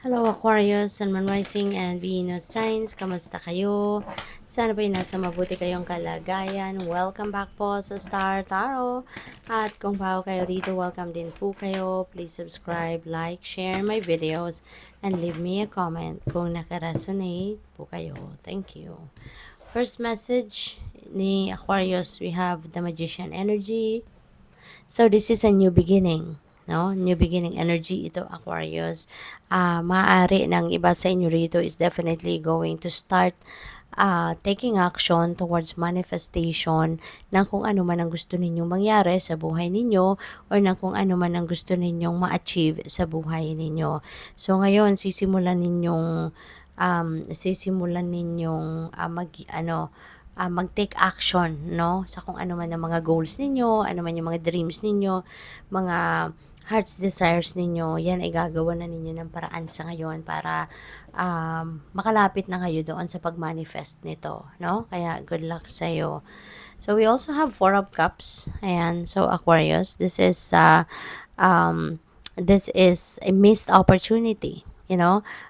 Hello Aquarius, Sun, Moon Rising, and Venus Signs. Kamusta kayo? Sana po'y nasa mabuti kayong kalagayan. Welcome back po sa Star Tarot. At kung bago kayo dito, welcome din po kayo. Please subscribe, like, share my videos, and leave me a comment kung nakaresonate po kayo. Thank you. First message ni Aquarius, we have the Magician energy. So this is a new beginning, no? New beginning energy ito, Aquarius. Maaari ng iba sa inyo rito is definitely going to start taking action towards manifestation ng kung ano man ang gusto ninyong mangyari sa buhay ninyo or ng kung ano man ang gusto ninyong ma-achieve sa buhay ninyo. So ngayon sisimulan ninyong mag-take action, no? Sa kung ano man ang mga goals ninyo, ano man yung mga dreams ninyo, mga heart's desires ninyo, yan ay gagawa na ninyo ng paraan sa ngayon para makalapit na kayo doon sa pag-manifest nito, no? Kaya good luck sa'yo. So we also have Four of Cups. Ayan, so Aquarius, this is a missed opportunity.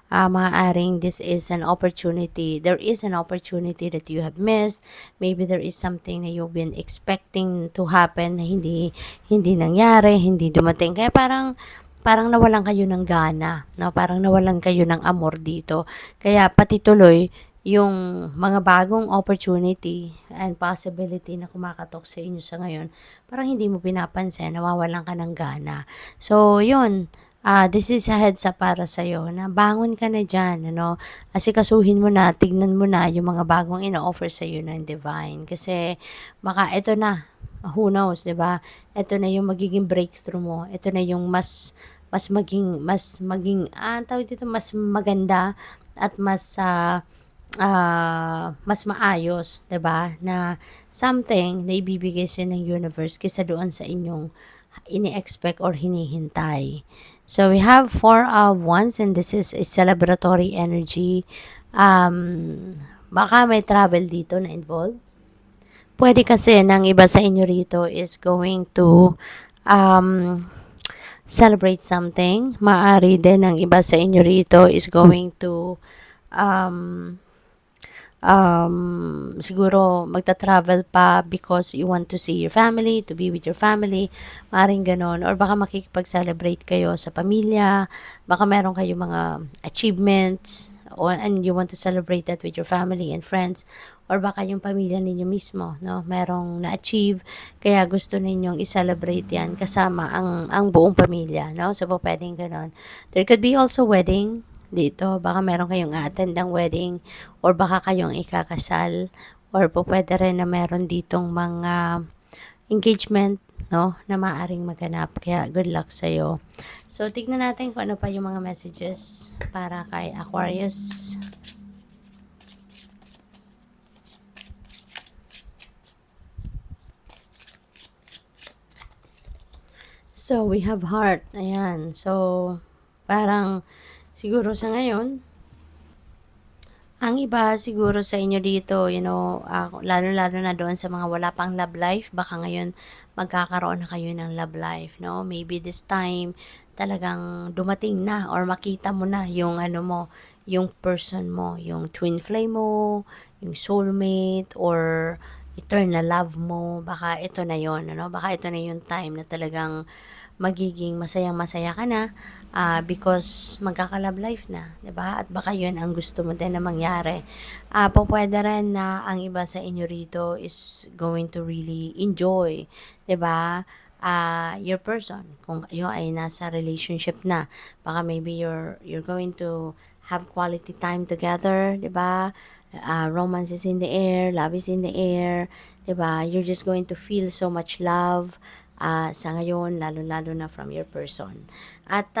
Maaaring this is an opportunity. There is an opportunity that you have missed. Maybe there is something that you've been expecting to happen na hindi nangyari, hindi dumating. Kaya parang nawalan kayo ng gana, no? Parang nawalan kayo ng amor dito. Kaya pati tuloy yung mga bagong opportunity and possibility na kumakatok sa inyo sa ngayon, parang hindi mo pinapansin, nawawalan ka ng gana. So, yun. This is a heads up para sa'yo na bangon ka na dyan, asikasuhin mo na, tignan mo na yung mga bagong ina-offer sa'yo ng divine. Kasi, baka ito na, who knows, diba? Ito na yung magiging breakthrough mo. Ito na yung tawag dito, mas maganda at mas maayos, 'di ba? Na something na ibibigay sa ng universe kaysa doon sa inyong ini-expect or hinihintay. So we have Four of Wands and this is a celebratory energy. Baka may travel dito na involved. Pwede kasi ng iba sa inyo rito is going to um, celebrate something. Maari din ng iba sa inyo rito is going to um, siguro magta-travel pa because you want to see your family, to be with your family, maaaring ganon. Or baka makikipag-celebrate kayo sa pamilya, baka meron kayong mga achievements, and you want to celebrate that with your family and friends. Or baka yung pamilya ninyo mismo, no? Merong na-achieve, kaya gusto ninyong i-celebrate yan kasama ang buong pamilya, no? So, pwedeng ganon. There could be also wedding dito. Baka meron kayong attend ng wedding or baka kayong ikakasal or pwede rin na meron ditong mga engagement, no, na maaring maganap. Kaya good luck sa'yo. So, tignan natin kung ano pa yung mga messages para kay Aquarius. So, we have heart. Ayan. So, parang siguro sa ngayon, ang iba siguro sa inyo dito, lalo-lalo na doon sa mga wala pang love life, baka ngayon magkakaroon na kayo ng love life, no? Maybe this time talagang dumating na or makita mo na yung yung person mo, yung twin flame mo, yung soulmate or eternal love mo, baka ito na yon, Baka ito na yung time na talagang magiging masayang-masaya ka na because magkaka-love life na, 'di ba? At baka 'yun ang gusto mo din na mangyari. Pwede rin na ang iba sa inyo rito is going to really enjoy, 'di ba? Your person. Kung kayo ay nasa relationship na, baka maybe you're going to have quality time together, 'di ba? Romance is in the air, love is in the air, 'di ba? You're just going to feel so much love sa ngayon, lalo-lalo na from your person. At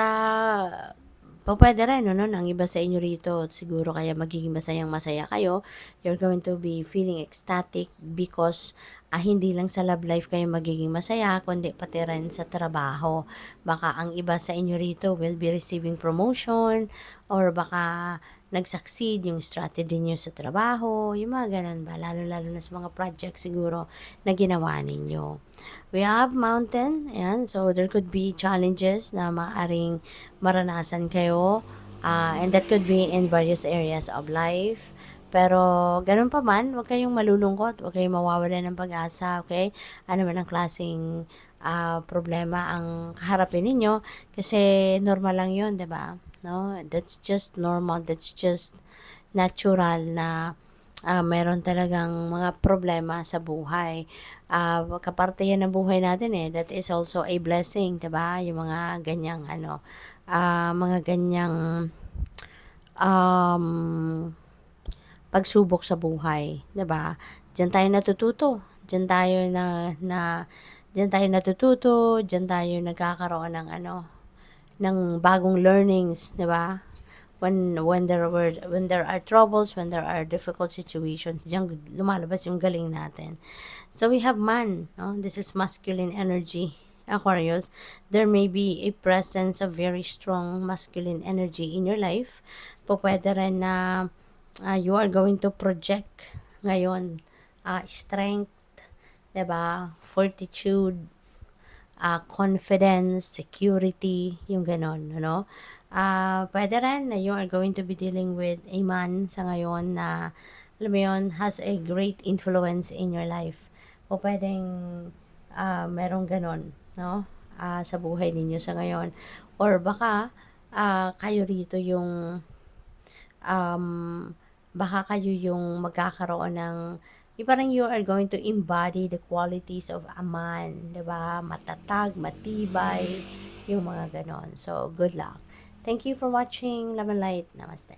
pwede rin, ang iba sa inyo rito, siguro kaya magiging masayang-masaya kayo. You're going to be feeling ecstatic because hindi lang sa love life kayo magiging masaya, kundi pati rin sa trabaho. Baka ang iba sa inyo rito will be receiving promotion or baka nag-succeed yung strategy niyo sa trabaho, yung mga ganun ba, lalo-lalo na sa mga project siguro na ginawa ninyo. We have mountain, ayan, so there could be challenges na maaring maranasan kayo And that could be in various areas of life. Pero ganun pa man, huwag kayong malulungkot, huwag kayong mawawalan ng pag-asa, okay? Ano man ang klaseng problema ang kaharapin ninyo, kasi normal lang yun, 'di ba? No? That's just normal, that's just natural na meron talagang mga problema sa buhay. Kaparte yan ng buhay natin eh. That is also a blessing, 'di ba? Yung mga ganyang mga ganyang um, pagsubok sa buhay, 'di ba? Diyan tayo natututo. Diyan tayo diyan tayo natututo, diyan tayo nagkakaroon ng ng bagong learnings, 'di ba? When there are troubles, when there are difficult situations, diyan lumalabas yung galing natin. So we have man, no? This is masculine energy. Aquarius, there may be a presence of very strong masculine energy in your life. Pwede rin na you are going to project ngayon strength, 'di ba? Fortitude, confidence, security, yung ganon, ano? Pwede rin na you are going to be dealing with a man sa ngayon na, alam mo yun, has a great influence in your life. O pwedeng merong ganon, no? Sa buhay ninyo sa ngayon. Or baka kayo rito yung um, baka kayo yung magkakaroon ng parang you are going to embody the qualities of a man, 'di ba? Matatag, matibay, yung mga ganon. So, good luck. Thank you for watching. Love and light. Namaste.